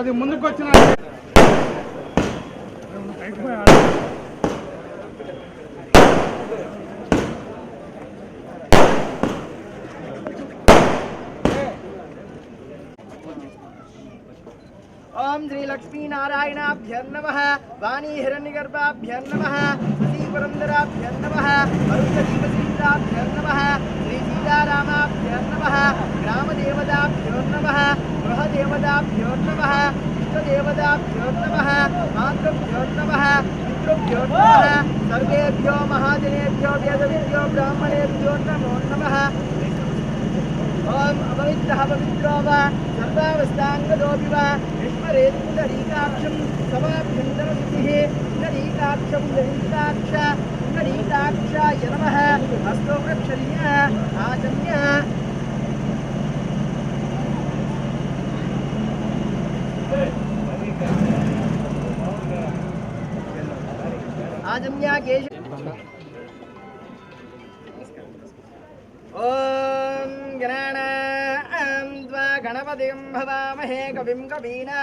కొద్దిగా ముందుకు వచ్చిన ओम श्री लक्ष्मी नारायणाभ्यं नमः वाणी हिरण्यगर्भाभ्यं नमः श्री पुरंदराभ्यं नमः अरुणदीपसीताभ्यं नमः श्री सीतारामाभ्यं नमः ग्रामदेवताभ्यो नमः गृहदेवताभ्यो नमः इष्टदेवताभ्यो नमः मातृभ्यो नमः पितृभ्यो नमः सर्वेभ्यो महाजनेभ्यो वेदविद्यो ब्राह्मणेभ्यो नमो नमः। ओम अपवित्रः पवित्रो वा सर्वावस्थाङ्गदोऽपि वा विश्वरेत्पुण्डरीकाक्षं समाभ्यन्तरशुचिः पुण्डरीकाक्षं पुण्डरीकाक्ष पुण्डरीकाक्षाय नमः। हस्तोक्षरीय आचम्य आचम्य केश ओम गणानां त्वा गणपतिं भवामहे कविं कवीना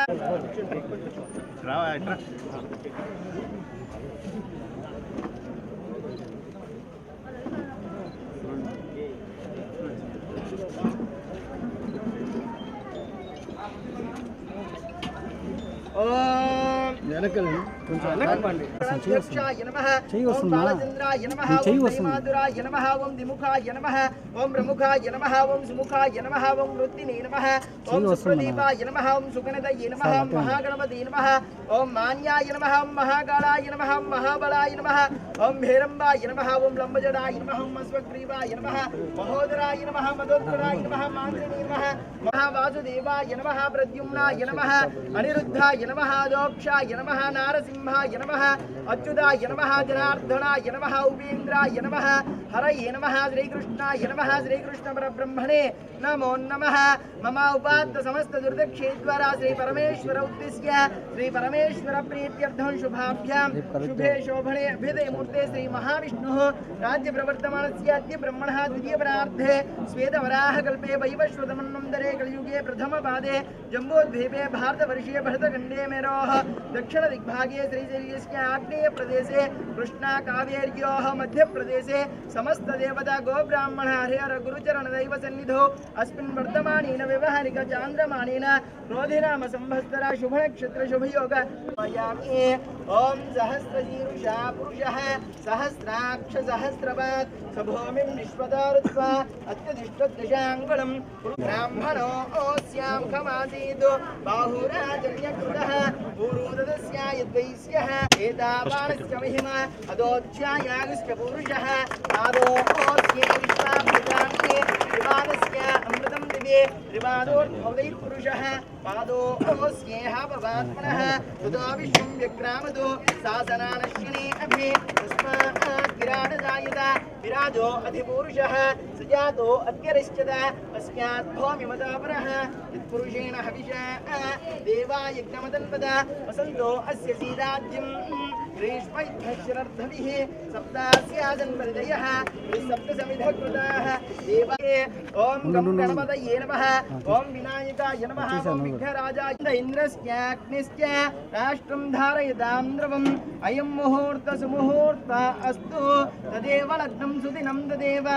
अध्यक्षाय नमः ओम बालचंद्राय नमः ओम श्रीमाधुराय नमः ओम द्विमुखाय नमः ओम प्रमुखाय नमः ओम सुमुखाय नमः ओम वृत्तिने नमः ओम सुप्रदीपाय नमः ओम सुगणदये नमः ओम महागणपते नमः ओम मान्याय नमः ओम महाकालाय नमः ओम महाबलाय नमः ओम भैरंबाय नमः ओम लंबजडाय नमः ओम अश्वग्रीवाय नमः महोदराय नमः मदोत्तराय नमः मांद्रिणे नमः महावासुदेवाय नमः प्रद्युम्नाय नमः अनिरुद्धाय नमः दोक्षाय नमः नारसिंहाय नमः अच्युताय नमः जनार्दनाय नमः उपेन्द्राय नमः हरये नमः श्रीकृष्णाय नमः श्रीकृष्ण परब्रह्मणे नमो नमः। मम उपात्त समस्त दुर्दक्षेद्वारा श्री परमेश्वर उद्दिश्य श्री परमेश्वर प्रीत्यर्थं शुभाभ्यां शुभे शोभने अभ्युदय मूर्ते श्री महाविष्णुः राज्य प्रवर्तमानस्य अद्य ब्रह्मणः द्वितीयपरार्धे श्वेतवराह कल्पे वैवस्वतमन्वन्तरे कलियुगे प्रथमपादे जम्बोद्वीपे भारतवर्षीय भरतखण्डे मेरोः दक्षिण दिग्भागे श्रीशैल्यस्य आग्नेय प्रदेशे कृष्णा कावेर्योः मध्य प्रदेशे समस्त देवता गोब्राह्मण हरिहर गुरुचरण दैव सन्निधौ अस्मिन् वर्तमानेन व्यवहारिक चान्द्रमानेन क्रोधिनाम संवत्सरा शुभ नक्षत्र शुभ योग यामि। ओम सहस्रशीर्षा पुरुषः सहस्राक्ष सहस्रपात् सभूमिं विश्वदारुत्वा अत्यधिष्ठदशाङ्गुलं ब्राह्मणो ओस्यां खमासीत् बाहुराजन्यकृतः पूर्वदस्या यद्वैस्यः एतावानस्य महिमा अदोध्यायागस्य पुरुषः आदो ओस्ये विश्वाभृतान्ये त्रिवादस्य अमृतं दिवे त्रिवादोर्ध्वदैः पुरुषः पादो ओस्येह भवात्मनः ततो विश्वं व्यक्रामतो सासनानश्विने अभि तस्मात् विराटजायत विराजो अधिपुरुषः सजातो अत्यरिष्यत अस्मात् भौमिमदापरः यत्पुरुषेण हविषा देवा यज्ञमदन्वद वसन्तो अस्य सीदाज्यं ग्रीष्मैद्धशरर्धभिः सप्तास्याजन्महृदयः सप्तसमिधकृताः देवाः ॐ गं गणपतये नमः ॐ विनायकाय नमः ॐ विघ्नराजाय इन्द्रस्याग्निश्च राष्ट्रं धारयतां द्रवम् अयं मुहूर्त सुमुहूर्त अस्तु तदेव लग्नं सुदिनं तदेव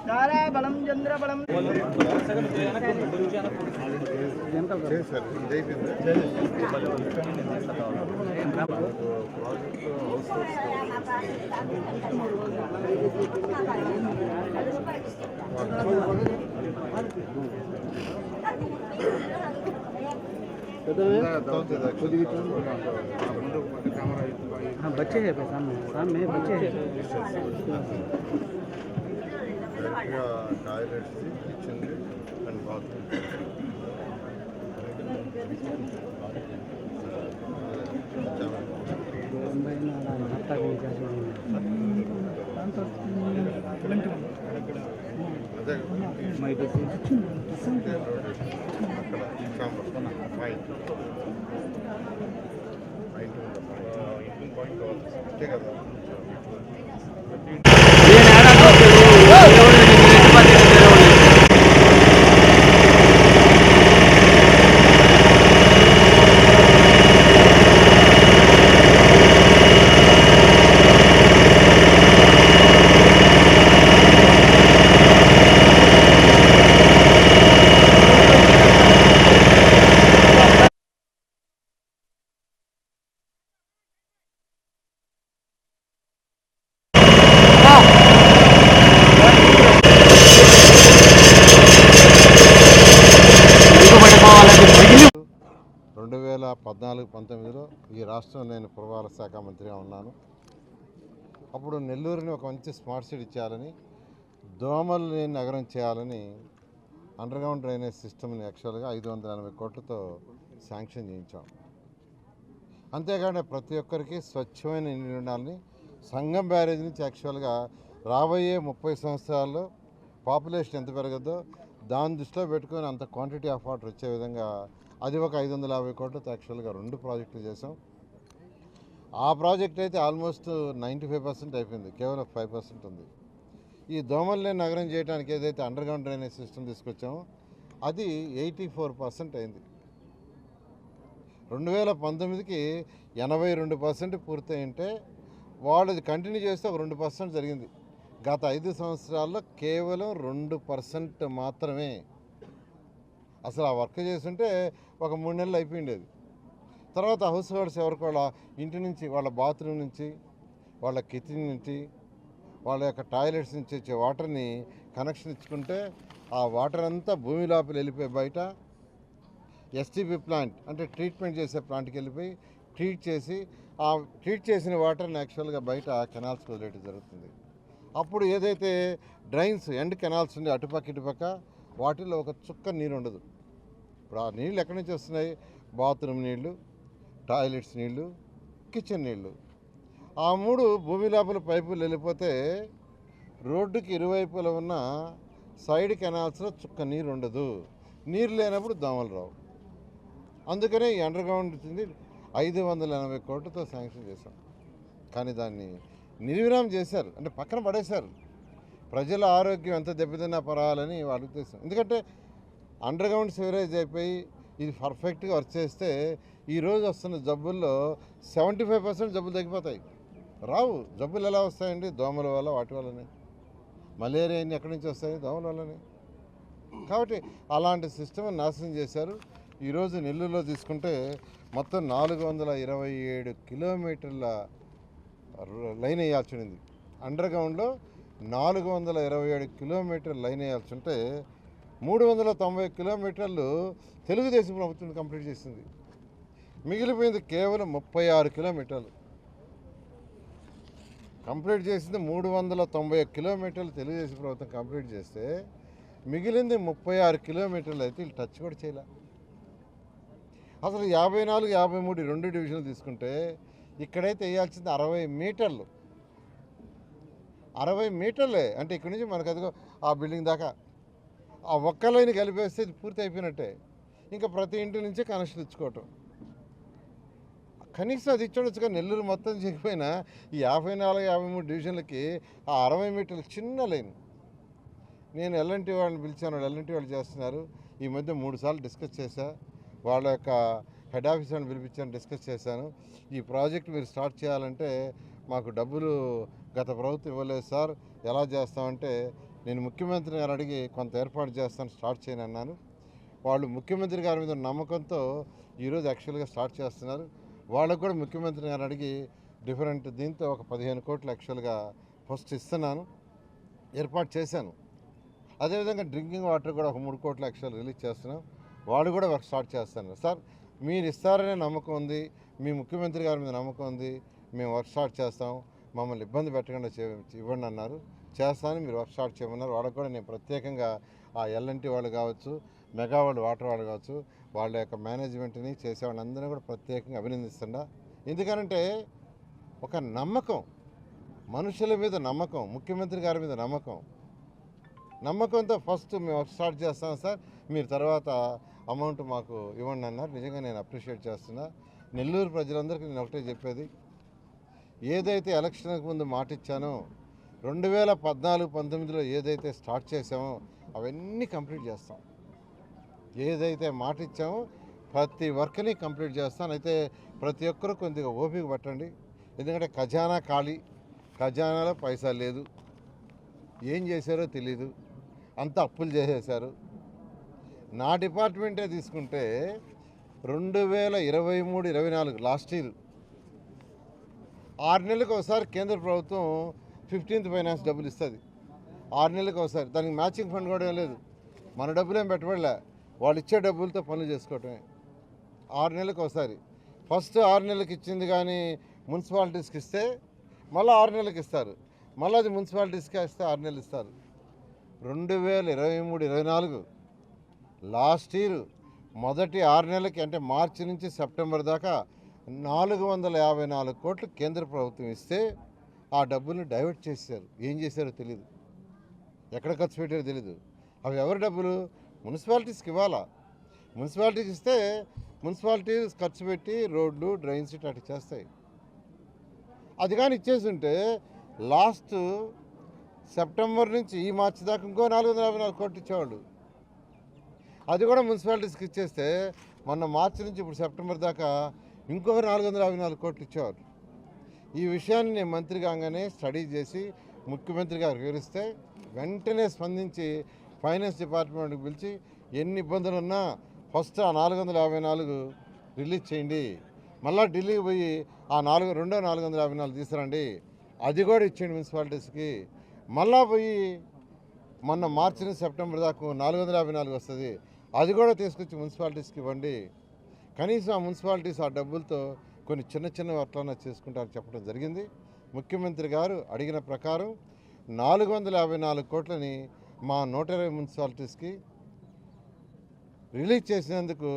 ताराबलं चन्द्रबलं हाँ बच्चे हैं सामने सामने बच्चे हैं टॉयलेट्स किचन एंड बाथरूम 2014-19లో ఈ రాష్ట్రంలో నేను పురపాలక శాఖ మంత్రిగా ఉన్నాను. అప్పుడు నెల్లూరుని ఒక మంచి స్మార్ట్ సిటీ చేయాలని, దోమలు లేని నగరం చేయాలని అండర్గ్రౌండ్ డ్రైనేజ్ సిస్టమ్ని యాక్చువల్గా 580 కోట్లతో శాంక్షన్ చేయించాం. అంతేకాకుండా ప్రతి ఒక్కరికి స్వచ్ఛమైన నీళ్ళు ఉండాలని సంగం బ్యారేజ్ నుంచి యాక్చువల్గా రాబోయే 30 సంవత్సరాల్లో పాపులేషన్ ఎంత పెరగద్దో దాన్ని దృష్టిలో పెట్టుకొని అంత క్వాంటిటీ ఆఫ్ వాటర్ వచ్చే విధంగా అది ఒక 550 కోట్లతో యాక్చువల్గా 2 ప్రాజెక్టులు చేసాం. ఆ ప్రాజెక్ట్ అయితే ఆల్మోస్ట్ 95% అయిపోయింది, కేవలం 5% ఉంది. ఈ దోమల్ని నగరం చేయడానికి ఏదైతే అండర్గ్రౌండ్ డ్రైనేజ్ సిస్టమ్ తీసుకొచ్చామో అది 84% అయింది. 2019కి 82% పూర్తయింటే వాళ్ళు కంటిన్యూ చేస్తే ఒక 2% జరిగింది. గత 5 సంవత్సరాల్లో కేవలం 2% మాత్రమే. అసలు ఆ వర్క్ చేస్తుంటే ఒక 3 నెలలు అయిపోయిండేది. తర్వాత హౌస్ హోల్డ్స్ ఎవరికి వాళ్ళ ఇంటి నుంచి, వాళ్ళ బాత్రూమ్ నుంచి, వాళ్ళ కిచెన్ నుంచి, వాళ్ళ యొక్క టాయిలెట్స్ నుంచి వచ్చే వాటర్ని కనెక్షన్ ఇచ్చుకుంటే ఆ వాటర్ అంతా భూమి లోపల వెళ్ళిపోయి బయట ఎస్టీపీ ప్లాంట్ అంటే ట్రీట్మెంట్ చేసే ప్లాంట్కి వెళ్ళిపోయి ట్రీట్ చేసి ఆ ట్రీట్ చేసిన వాటర్ని యాక్చువల్గా బయట కెనాల్స్కి వదిలేయడం జరుగుతుంది. అప్పుడు ఏదైతే డ్రైన్స్ ఎండ్ కెనాల్స్ ఉండే అటుపక్క ఇటుపక్క వాటిల్లో ఒక చుక్క నీరు ఉండదు. ఇప్పుడు ఆ నీళ్ళు ఎక్కడి నుంచి వస్తున్నాయి? బాత్రూమ్ నీళ్ళు, టాయిలెట్స్ నీళ్ళు, కిచెన్ నీళ్ళు. ఆ 3 భూమి లోపల పైపులు వెళ్ళిపోతే రోడ్డుకి ఇరువైపులా ఉన్న సైడ్ కెనాల్స్లో చుక్క నీరు ఉండదు. నీరు లేనప్పుడు దోమలు రావు. అందుకనే ఈ అండర్గ్రౌండ్ 580 కోట్లతో శాంక్షన్ చేశాం. కానీ దాన్ని నిర్విరామం చేశారు, అంటే పక్కన పడేశారు. ప్రజల ఆరోగ్యం ఎంత దెబ్బతిన్నా పర్వాలని వాళ్ళ ఉద్దేశం. ఎందుకంటే అండర్గ్రౌండ్ సివరేజ్ అయిపోయి ఇది పర్ఫెక్ట్గా వర్క్ చేస్తే ఈరోజు వస్తున్న జబ్బుల్లో 75% జబ్బులు తగ్గిపోతాయి. రావు. జబ్బులు ఎలా వస్తాయండి? దోమల వల్ల, వాటి వల్లనే. మలేరియా ఎక్కడి నుంచి వస్తాయి? దోమల వల్లనే. కాబట్టి అలాంటి సిస్టమ్ నాశనం చేశారు. ఈరోజు నెల్లూరులో తీసుకుంటే మొత్తం 427 కిలోమీటర్ల లైన్ వేయాల్సి ఉంది. అండర్గ్రౌండ్లో 427 కిలోమీటర్ల లైన్ వేయాల్సి ఉంటే 390 కిలోమీటర్లు తెలుగుదేశం ప్రభుత్వం కంప్లీట్ చేసింది. మిగిలిపోయింది కేవలం 36 కిలోమీటర్లు. కంప్లీట్ చేసింది 390 కిలోమీటర్లు తెలుగుదేశం ప్రభుత్వం కంప్లీట్ చేస్తే మిగిలింది 36 కిలోమీటర్లు అయితే వీళ్ళు టచ్ కూడా చేయలే. అసలు 54, 53 2 డివిజన్లు తీసుకుంటే ఇక్కడైతే వేయాల్సింది 60 మీటర్లు. 60 మీటర్లే. అంటే ఇక్కడి నుంచి మనకు అదిగో ఆ బిల్డింగ్ దాకా ఆ ఒక్క లైన్ కలిపేస్తే ఇది పూర్తి అయిపోయినట్టే. ఇంకా ప్రతి ఇంటి నుంచే కనెక్షన్ ఇచ్చుకోవటం. కనీసం అది ఇచ్చుకోవచ్చుగా. నెల్లూరు మొత్తం చేయకపోయినా ఈ 54, 53 డివిజన్లకి ఆ 60 మీటర్ల చిన్న లైన్. నేను ఎల్ఎన్టీ వాళ్ళని పిలిచాను, ఎల్ఎన్టీ వాళ్ళు చేస్తున్నారు. ఈ మధ్య 3 సార్లు డిస్కస్ చేశా. వాళ్ళ యొక్క హెడ్ ఆఫీస్ వాళ్ళని పిలిపించాను, డిస్కస్ చేశాను. ఈ ప్రాజెక్ట్ మీరు స్టార్ట్ చేయాలంటే మాకు డబ్బులు గత ప్రభుత్వం ఇవ్వలేదు సార్, ఎలా చేస్తామంటే నేను ముఖ్యమంత్రి గారు అడిగి కొంత ఏర్పాటు చేస్తాను, స్టార్ట్ చేయను అన్నాను. వాళ్ళు ముఖ్యమంత్రి గారి మీద నమ్మకంతో ఈరోజు యాక్చువల్గా స్టార్ట్ చేస్తున్నారు. వాళ్ళకు కూడా ముఖ్యమంత్రి గారు అడిగి డిఫరెంట్ దీంతో ఒక 15 కోట్లు యాక్చువల్గా ఫస్ట్ ఇస్తున్నాను, ఏర్పాటు చేశాను. అదేవిధంగా డ్రింకింగ్ వాటర్ కూడా ఒక 3 కోట్ల యాక్చువల్ రిలీజ్ చేస్తున్నాం. వాళ్ళు కూడా వర్క్ స్టార్ట్ చేస్తున్నారు. సార్ మీరు ఇస్తారనే నమ్మకం ఉంది, మీ ముఖ్యమంత్రి గారి మీద నమ్మకం ఉంది, మేము వర్క్ స్టార్ట్ చేస్తాం, మమ్మల్ని ఇబ్బంది పెట్టకుండా ఇవ్వండి అన్నారు. చేస్తాను, మీరు వర్క్ స్టార్ట్ చేయమన్నారు. వాళ్ళకు కూడా నేను ప్రత్యేకంగా ఆ ఎల్ఎన్టీ వాళ్ళు కావచ్చు, మెగా వాళ్ళు, వాటర్ వాళ్ళు కావచ్చు, వాళ్ళ యొక్క మేనేజ్మెంట్ని చేసే వాళ్ళందరినీ కూడా ప్రత్యేకంగా అభినందిస్తుండా. ఎందుకనంటే ఒక నమ్మకం, మనుషుల మీద నమ్మకం, ముఖ్యమంత్రి గారి మీద నమ్మకంతో ఫస్ట్ మేము వర్క్ స్టార్ట్ చేస్తాం సార్, మీరు తర్వాత అమౌంట్ మాకు ఇవ్వండి అన్నారు. నిజంగా నేను అప్రిషియేట్ చేస్తున్నా. నెల్లూరు ప్రజలందరికీ నేను ఒకటే చెప్పేది, ఏదైతే ఎలక్షన్కి ముందు మాట ఇచ్చానో 2014-19లో ఏదైతే స్టార్ట్ చేసామో అవన్నీ కంప్లీట్ చేస్తాం. ఏదైతే మాట ఇచ్చామో ప్రతి వర్క్ని కంప్లీట్ చేస్తాను. అయితే ప్రతి ఒక్కరూ కొద్దిగా ఓపిక పట్టండి. ఎందుకంటే ఖజానా ఖాళీ, ఖజానాలో పైసా లేదు, ఏం చేశారో తెలీదు, అంతా అప్పులు చేసేశారు. నా డిపార్ట్మెంటే తీసుకుంటే 2023-24 లాస్ట్ ఇయర్ 6 నెలలకు ఒకసారి కేంద్ర ప్రభుత్వం 15th ఫైనాన్స్ డబ్బులు ఇస్తుంది. 6 నెలలకు ఒకసారి. దానికి మ్యాచింగ్ ఫండ్ కూడా ఏం లేదు, మన డబ్బులేం పెట్టబడలే, వాళ్ళు ఇచ్చే డబ్బులతో పనులు చేసుకోవటమే. 6 నెలలకు ఒకసారి. ఫస్ట్ 6 నెలలకు ఇచ్చింది కానీ మున్సిపాలిటీస్కి ఇస్తే మళ్ళీ 6 నెలలకు ఇస్తారు, మళ్ళీ అది మున్సిపాలిటీస్కి ఇస్తే 6 నెలలు ఇస్తారు. 2023-24 లాస్ట్ ఇయర్ మొదటి 6 నెలలకి అంటే మార్చి నుంచి సెప్టెంబర్ దాకా 454 కోట్లు కేంద్ర ప్రభుత్వం ఇస్తే ఆ డబ్బులను డైవర్ట్ చేశారు. ఏం చేశారో తెలియదు, ఎక్కడ ఖర్చు పెట్టారో తెలీదు. అవి ఎవరి డబ్బులు? మున్సిపాలిటీస్కి ఇవ్వాలా. మున్సిపాలిటీకి ఇస్తే మున్సిపాలిటీస్ ఖర్చు పెట్టి రోడ్లు డ్రైన్స్ అటు చేస్తాయి. అది కానీ ఇచ్చేసి ఉంటే లాస్ట్ సెప్టెంబర్ నుంచి ఈ మార్చి దాకా ఇంకో 454 కోట్లు ఇచ్చేవాళ్ళు. అది కూడా మున్సిపాలిటీస్కి ఇచ్చేస్తే మొన్న మార్చి నుంచి ఇప్పుడు సెప్టెంబర్ దాకా ఇంకొక 454 కోట్లు ఇచ్చేవారు. ఈ విషయాన్ని నేను మంత్రి కాగానే స్టడీ చేసి ముఖ్యమంత్రి గారికి వివరిస్తే వెంటనే స్పందించి ఫైనాన్స్ డిపార్ట్మెంట్కి పిలిచి ఎన్ని ఇబ్బందులు ఉన్నా ఫస్ట్ ఆ 454 రిలీజ్ చేయండి, మళ్ళీ ఢిల్లీకి పోయి ఆ 454 తీసుకురండి, అది కూడా ఇచ్చేయండి మున్సిపాలిటీస్కి. మళ్ళా పోయి మొన్న మార్చి నుంచి సెప్టెంబర్ దాకా 454 వస్తుంది, అది కూడా తీసుకొచ్చి మున్సిపాలిటీస్కి ఇవ్వండి. కనీసం ఆ మున్సిపాలిటీస్ ఆ డబ్బులతో కొన్ని చిన్న చిన్న అట్లన్నా చేసుకుంటారని చెప్పడం జరిగింది. ముఖ్యమంత్రి గారు అడిగిన ప్రకారం 454 కోట్లని మా 120 మున్సిపాలిటీస్కి రిలీజ్ చేసినందుకు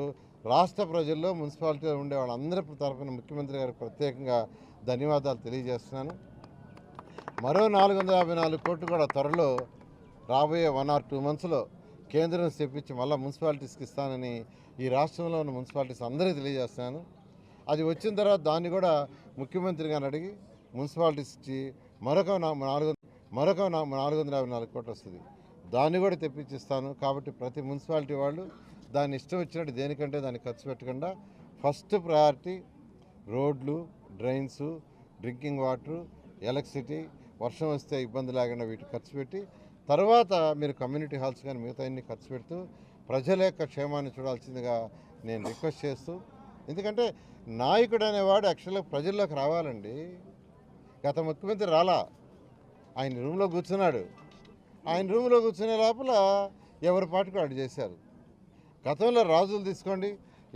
రాష్ట్ర ప్రజల్లో మున్సిపాలిటీలో ఉండే వాళ్ళందరి తరఫున ముఖ్యమంత్రి గారికి ప్రత్యేకంగా ధన్యవాదాలు తెలియజేస్తున్నాను. మరో 454 కోట్లు కూడా త్వరలో రాబోయే 1 or 2 monthsలో కేంద్రం తెప్పించి మళ్ళీ మున్సిపాలిటీస్కి ఇస్తానని ఈ రాష్ట్రంలో ఉన్న మున్సిపాలిటీస్ అందరికీ తెలియజేస్తున్నాను. అది వచ్చిన తర్వాత దాన్ని కూడా ముఖ్యమంత్రి గారిని అడిగి మున్సిపాలిటీస్ ఇచ్చి మరొక 454 కోట్లు వస్తుంది, దాన్ని కూడా తెప్పించిస్తాను. కాబట్టి ప్రతి మున్సిపాలిటీ వాళ్ళు దాన్ని ఇష్టం వచ్చినట్టు దేనికంటే దాన్ని ఖర్చు పెట్టకుండా ఫస్ట్ ప్రయారిటీ రోడ్లు, డ్రైన్స్, డ్రింకింగ్ వాటరు, ఎలక్ట్రిసిటీ, వర్షం వస్తే ఇబ్బంది లేకుండా వీటికి ఖర్చు పెట్టి తర్వాత మీరు కమ్యూనిటీ హాల్స్ కానీ మిగతా అన్ని ఖర్చు పెడుతూ ప్రజల యొక్క క్షేమాన్ని చూడాల్సిందిగా నేను రిక్వెస్ట్ చేస్తూ, ఎందుకంటే నాయకుడు అనేవాడు యాక్చువల్గా ప్రజల్లోకి రావాలండి. గత ముఖ్యమంత్రి రాలా, ఆయన రూమ్లో కూర్చున్నాడు. ఆయన రూమ్లో కూర్చునే లోపల ఎవరి పాటికి అటు చేశారు. గతంలో రాజులు తీసుకోండి,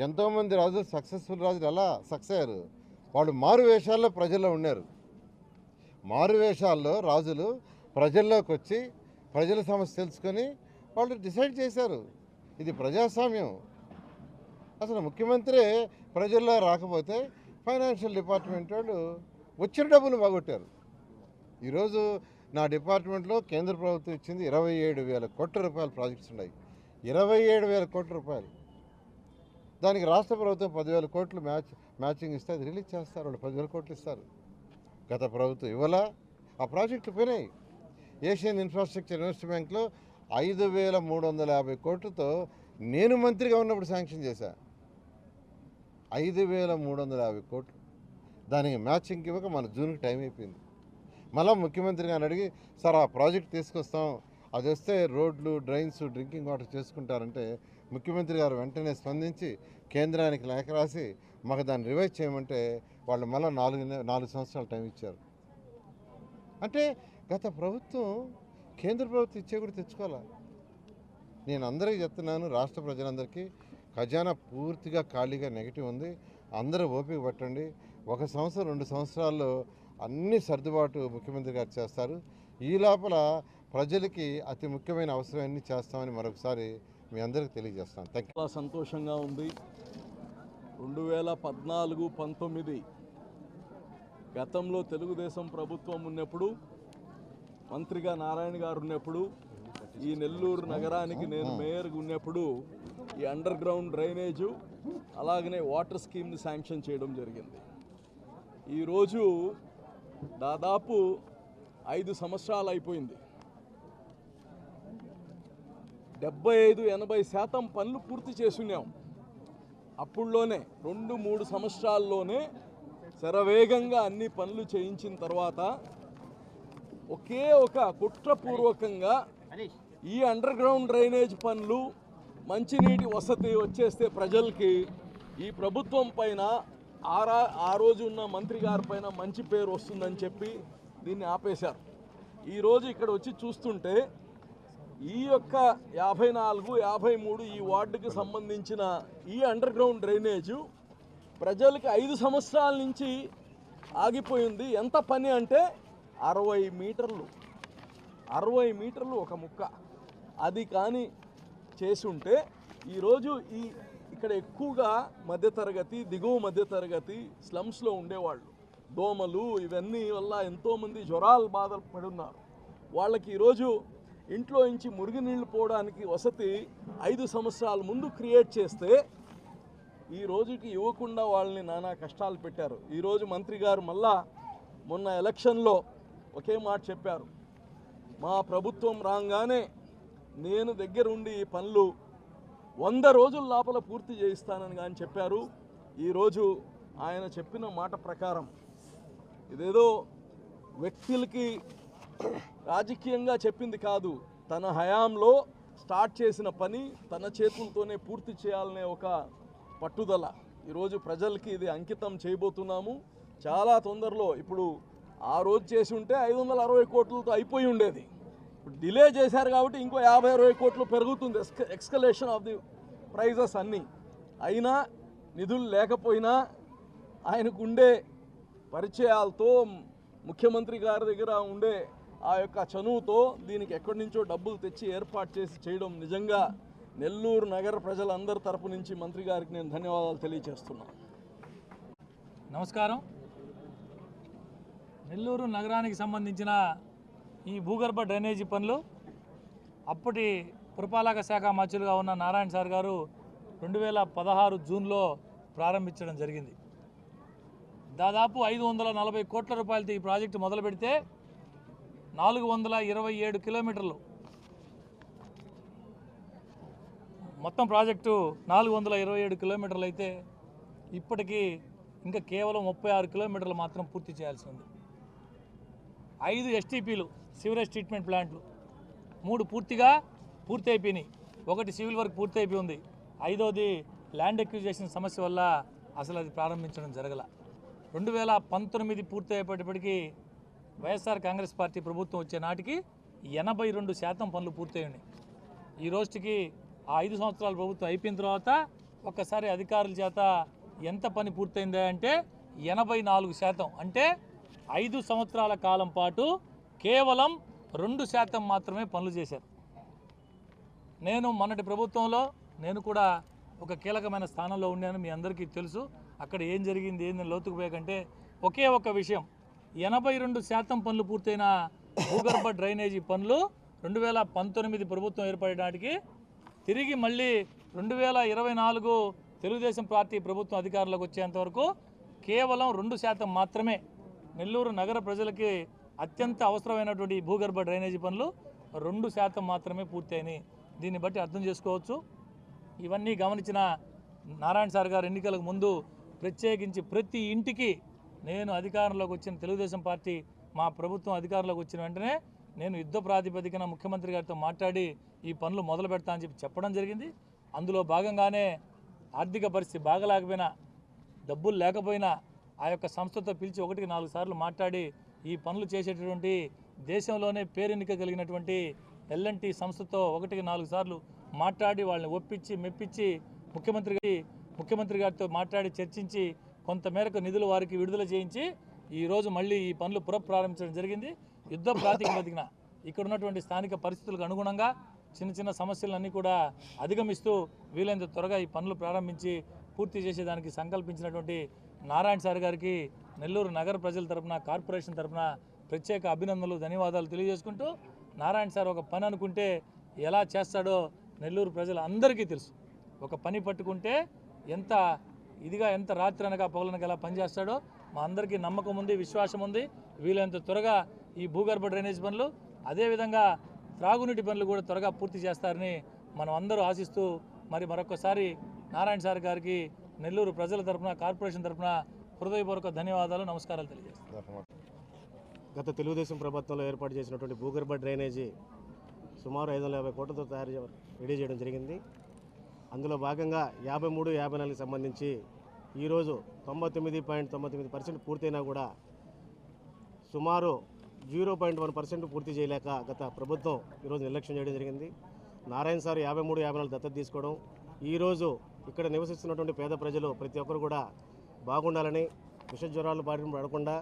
ఎంతోమంది రాజులు సక్సెస్ఫుల్ రాజులు ఎలా సక్సెస్ అయ్యారు? వాళ్ళు మారు వేషాల్లో ప్రజల్లో ఉన్నారు. మారు వేషాల్లో రాజులు ప్రజల్లోకి వచ్చి ప్రజల సమస్య తెలుసుకొని వాళ్ళు డిసైడ్ చేశారు. ఇది ప్రజాస్వామ్యం. అసలు ముఖ్యమంత్రి ప్రజల్లో రాకపోతే ఫైనాన్షియల్ డిపార్ట్మెంట్ వాళ్ళు వచ్చిన డబ్బులు బాగొట్టారు. ఈరోజు నా డిపార్ట్మెంట్లో కేంద్ర ప్రభుత్వం ఇచ్చింది 27,000 కోట్ల రూపాయల ప్రాజెక్ట్స్ ఉన్నాయి. 27,000 కోట్ల రూపాయలు. దానికి రాష్ట్ర ప్రభుత్వం 10,000 కోట్లు మ్యాచింగ్ ఇస్తే అది రిలీజ్ చేస్తారు. వాళ్ళు 10,000 కోట్లు ఇస్తారు. గత ప్రభుత్వం ఇవ్వాల, ఆ ప్రాజెక్టులు పోయినాయి. ఏషియన్ ఇన్ఫ్రాస్ట్రక్చర్ ఇన్వెస్ట్మెంట్ బ్యాంక్లో 5,350 కోట్లతో నేను మంత్రిగా ఉన్నప్పుడు శాంక్షన్ చేశా. 5,350 కోట్లు. దానికి మ్యాచింగ్ ఇవ్వక మన జూన్కి టైం అయిపోయింది. మళ్ళీ ముఖ్యమంత్రి గారిని అడిగి సార్ ఆ ప్రాజెక్ట్ తీసుకొస్తాం, అది వస్తే రోడ్లు, డ్రైన్స్, డ్రింకింగ్ వాటర్ చేసుకుంటారంటే ముఖ్యమంత్రి గారు వెంటనే స్పందించి కేంద్రానికి లేఖ రాసి మాకు దాన్ని రివైజ్ చేయమంటే వాళ్ళు మళ్ళీ 4 సంవత్సరాలు టైం ఇచ్చారు. అంటే గత ప్రభుత్వం కేంద్ర ప్రభుత్వం ఇచ్చే కూడా తెచ్చుకోవాలా. నేను అందరికీ చెప్తున్నాను, రాష్ట్ర ప్రజలందరికీ ఖజానా పూర్తిగా ఖాళీగా నెగిటివ్ ఉంది. అందరూ ఓపిక పట్టండి. 1 సంవత్సరం 2 సంవత్సరాల్లో అన్ని సర్దుబాటు ముఖ్యమంత్రి గారు చేస్తారు. ఈ లోపల ప్రజలకి అతి ముఖ్యమైన అవసరమన్నీ చేస్తామని మరొకసారి మీ అందరికీ తెలియజేస్తాను. Thank you. చాలా సంతోషంగా ఉంది. 2014-19 గతంలో తెలుగుదేశం ప్రభుత్వం ఉన్నప్పుడు, మంత్రిగా నారాయణ గారు ఉన్నప్పుడు, ఈ నెల్లూరు నగరానికి నేను మేయర్గా ఉన్నప్పుడు ఈ అండర్ గ్రౌండ్ డ్రైనేజు అలాగనే వాటర్ స్కీమ్ని శాంక్షన్ చేయడం జరిగింది. ఈరోజు దాదాపు 5 సంవత్సరాలు అయిపోయింది. 75-80% పనులు పూర్తి చేసున్నాం. అప్పుడులోనే 2-3 సంవత్సరాల్లోనే శరవేగంగా అన్ని పనులు చేయించిన తర్వాత ఒకే ఒక కుట్రపూర్వకంగా ఈ అండర్ గ్రౌండ్ డ్రైనేజ్ పనులు, మంచినీటి వసతి వచ్చేస్తే ప్రజలకి ఈ ప్రభుత్వం పైన ఆ రోజు ఉన్న మంత్రి గారి పైన మంచి పేరు వస్తుందని చెప్పి దీన్ని ఆపేశారు. ఈరోజు ఇక్కడ వచ్చి చూస్తుంటే ఈ యొక్క 54, 53 ఈ వార్డుకి సంబంధించిన ఈ అండర్ గ్రౌండ్ డ్రైనేజు ప్రజలకి 5 సంవత్సరాల నుంచి ఆగిపోయింది. ఎంత పని అంటే 60 మీటర్లు 60 మీటర్లు ఒక ముక్క. అది కానీ చేసి ఉంటే ఈరోజు ఇక్కడ ఎక్కువగా మధ్యతరగతి, దిగువ మధ్యతరగతి స్లమ్స్లో ఉండేవాళ్ళు. దోమలు ఇవన్నీ వల్ల ఎంతోమంది జ్వరాలు బాధలు పడున్నారు. వాళ్ళకి ఈరోజు ఇంట్లో నుంచి మురుగునీళ్ళు పోవడానికి వసతి 5 సంవత్సరాల ముందు క్రియేట్ చేస్తే ఈ రోజుకి ఇవ్వకుండా వాళ్ళని నానా కష్టాలు పెట్టారు. ఈరోజు మంత్రి గారు మళ్ళా మొన్న ఎలక్షన్లో ఒకే మాట చెప్పారు, మా ప్రభుత్వం రాగానే నేను దగ్గరుండి ఈ పనులు 100 రోజుల లోపల పూర్తి చేయిస్తానని కానీ చెప్పారు. ఈరోజు ఆయన చెప్పిన మాట ప్రకారం ఇదేదో వ్యక్తులకి రాజకీయంగా చెప్పింది కాదు, తన హయాంలో స్టార్ట్ చేసిన పని తన చేతులతోనే పూర్తి చేయాలనే ఒక పట్టుదల. ఈరోజు ప్రజలకి ఇది అంకితం చేయబోతున్నాము. చాలా తొందరలో, ఇప్పుడు ఆ రోజు చేసి ఉంటే 560 కోట్లతో అయిపోయి ఉండేది. ఇప్పుడు డిలే చేశారు కాబట్టి ఇంకో 50-60 కోట్లు పెరుగుతుంది, ఎక్స్కలేషన్ ఆఫ్ ది ప్రైజెస్ అన్నీ. అయినా నిధులు లేకపోయినా ఆయనకు ఉండే పరిచయాలతో, ముఖ్యమంత్రి గారి దగ్గర ఉండే ఆ యొక్క చనువుతో దీనికి ఎక్కడి నుంచో డబ్బులు తెచ్చి ఏర్పాటు చేసి చేయడం నిజంగా నెల్లూరు నగర ప్రజలందరి తరపు నుంచి మంత్రి గారికి నేను ధన్యవాదాలు తెలియజేస్తున్నాను. నమస్కారం. నెల్లూరు నగరానికి సంబంధించిన ఈ భూగర్భ డ్రైనేజీ పనులు అప్పటి పురపాలక శాఖ మంత్రులుగా ఉన్న నారాయణ సార్ గారు 2016 జూన్లో ప్రారంభించడం జరిగింది. దాదాపు 540 కోట్ల రూపాయలతో ఈ ప్రాజెక్టు మొదలు పెడితే 427 కిలోమీటర్లు మొత్తం ప్రాజెక్టు 427 కిలోమీటర్లు అయితే ఇప్పటికీ ఇంకా కేవలం 36 కిలోమీటర్లు మాత్రం పూర్తి చేయాల్సి ఉంది. 5 STPలు సివరేజ్ ట్రీట్మెంట్ ప్లాంట్లు 3 పూర్తిగా పూర్తి అయిపోయినాయి. 1 సివిల్ వర్క్ పూర్తి అయిపోయి ఉంది. 5వది ల్యాండ్ ఎక్విజిషన్ సమస్య వల్ల అసలు అది ప్రారంభించడం జరగల. 2019 పూర్తి అయిపోయేటప్పటికీ వైఎస్ఆర్ కాంగ్రెస్ పార్టీ ప్రభుత్వం వచ్చే నాటికి 82% పనులు పూర్తయ్యాయి. ఈ రోజుకి ఆ 5 సంవత్సరాల ప్రభుత్వం అయిపోయిన తర్వాత ఒక్కసారి అధికారుల చేత ఎంత పని పూర్తయిందా అంటే 84%. అంటే 5 సంవత్సరాల కాలం పాటు కేవలం 2% మాత్రమే పనులు చేశారు. నేను మొన్నటి ప్రభుత్వంలో నేను కూడా ఒక కీలకమైన స్థానంలో ఉన్నాను, మీ అందరికీ తెలుసు. అక్కడ ఏం జరిగింది ఏంది లోతుకు పోయకంటే ఒకే ఒక విషయం, 82% పనులు పూర్తయిన భూగర్భ డ్రైనేజీ పనులు 2019 ప్రభుత్వం ఏర్పడడానికి తిరిగి మళ్ళీ 2024 తెలుగుదేశం పార్టీ ప్రభుత్వం అధికారంలోకి వచ్చేంతవరకు కేవలం 2% మాత్రమే నెల్లూరు నగర ప్రజలకి అత్యంత అవసరమైనటువంటి భూగర్భ డ్రైనేజీ పనులు 2% మాత్రమే పూర్తయినాయి. దీన్ని బట్టి అర్థం చేసుకోవచ్చు. ఇవన్నీ గమనించిన నారాయణ సార్ గారు ఎన్నికలకు ముందు ప్రత్యేకించి ప్రతి ఇంటికి నేను అధికారంలోకి వచ్చిన తెలుగుదేశం పార్టీ మా ప్రభుత్వం అధికారంలోకి వచ్చిన వెంటనే నేను యుద్ధ ప్రాతిపదికన ముఖ్యమంత్రి గారితో మాట్లాడి ఈ పనులు మొదలు పెడతా అని చెప్పడం జరిగింది. అందులో భాగంగానే ఆర్థిక పరిస్థితి బాగలేకపోయినా, డబ్బులు లేకపోయినా ఆ యొక్క సంస్థతో పిలిచి 1-4 సార్లు మాట్లాడి ఈ పనులు చేసేటటువంటి దేశంలోనే పేరెన్నిక కలిగినటువంటి L&T సంస్థతో 1-4 సార్లు మాట్లాడి వాళ్ళని ఒప్పించి మెప్పించి ముఖ్యమంత్రి గారితో మాట్లాడి చర్చించి కొంతమేరకు నిధులు వారికి విడుదల చేయించి ఈరోజు మళ్ళీ ఈ పనులు పునఃప్రారంభించడం జరిగింది. యుద్ధ ప్రాతిపదికన ఇక్కడ ఉన్నటువంటి స్థానిక పరిస్థితులకు అనుగుణంగా చిన్న చిన్న సమస్యలన్నీ కూడా అధిగమిస్తూ వీలైనంత త్వరగా ఈ పనులు ప్రారంభించి పూర్తి చేసేదానికి సంకల్పించినటువంటి నారాయణ సార్ గారికి నెల్లూరు నగర ప్రజల తరపున, కార్పొరేషన్ తరపున ప్రత్యేక అభినందనలు, ధన్యవాదాలు తెలియజేసుకుంటూ, నారాయణ సార్ ఒక పని అనుకుంటే ఎలా చేస్తాడో నెల్లూరు ప్రజలు అందరికీ తెలుసు. ఒక పని పట్టుకుంటే ఎంత ఇదిగా, ఎంత రాత్రి అనగా పగలనగా ఎలా పనిచేస్తాడో మా అందరికీ నమ్మకం ఉంది, విశ్వాసం ఉంది. వీలైనంత త్వరగా ఈ భూగర్భ డ్రైనేజ్ పనులు, అదేవిధంగా త్రాగునీటి పనులు కూడా త్వరగా పూర్తి చేస్తారని మనం అందరూ ఆశిస్తూ, మరొకసారి నారాయణ సార్ గారికి నెల్లూరు ప్రజల తరపున, కార్పొరేషన్ తరపున హృదయపూర్వక ధన్యవాదాలు, నమస్కారాలు తెలియజేస్తాను. గత తెలుగుదేశం ప్రభుత్వంలో ఏర్పాటు చేసినటువంటి భూగర్భ డ్రైనేజీ సుమారు 550 కోట్లతో రెడీ చేయడం జరిగింది. అందులో భాగంగా 53-54 సంబంధించి ఈరోజు 99.99% పూర్తయినా కూడా సుమారు 0.1% పూర్తి చేయలేక గత ప్రభుత్వం ఈరోజు నిర్లక్ష్యం చేయడం జరిగింది. నారాయణ సార్ 53-54 దత్తత తీసుకోవడం, ఈరోజు ఇక్కడ నివసిస్తున్నటువంటి పేద ప్రజలు ప్రతి ఒక్కరు కూడా బాగుండాలని, విష జ్వరాలు బారిన పడకుండా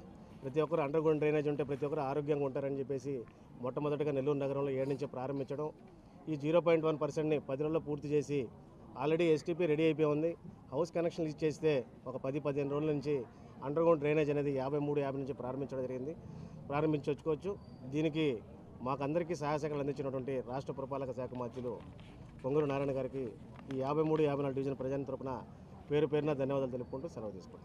ప్రతి ఒక్కరు అండర్ గ్రౌండ్ డ్రైనేజ్ ఉంటే ప్రతి ఒక్కరు ఆరోగ్యంగా ఉంటారని చెప్పేసి మొట్టమొదటిగా నెల్లూరు నగరంలో 7 నుంచి ప్రారంభించడం, ఈ 0.1%ని 10 రోజుల్లో పూర్తి చేసి ఆల్రెడీ ఎస్టీపీ రెడీ అయిపోయి ఉంది. హౌస్ కనెక్షన్లు ఇచ్చేస్తే ఒక 10-15 రోజుల నుంచి అండర్ గ్రౌండ్ డ్రైనేజ్ అనేది 53-50 నుంచి ప్రారంభించడం జరిగింది. ప్రారంభించుకోవచ్చు. దీనికి మాకందరికీ సహాయ సహకారాలు అందించినటువంటి రాష్ట్ర పురపాలక శాఖ మంత్రులు పొంగూరు నారాయణ గారికి ఈ 53-54 డివిజన్ ప్రజల తరపున పేరు పేరున ధన్యవాదాలు తెలుపుకుంటూ సెలవు తీసుకుంటాం.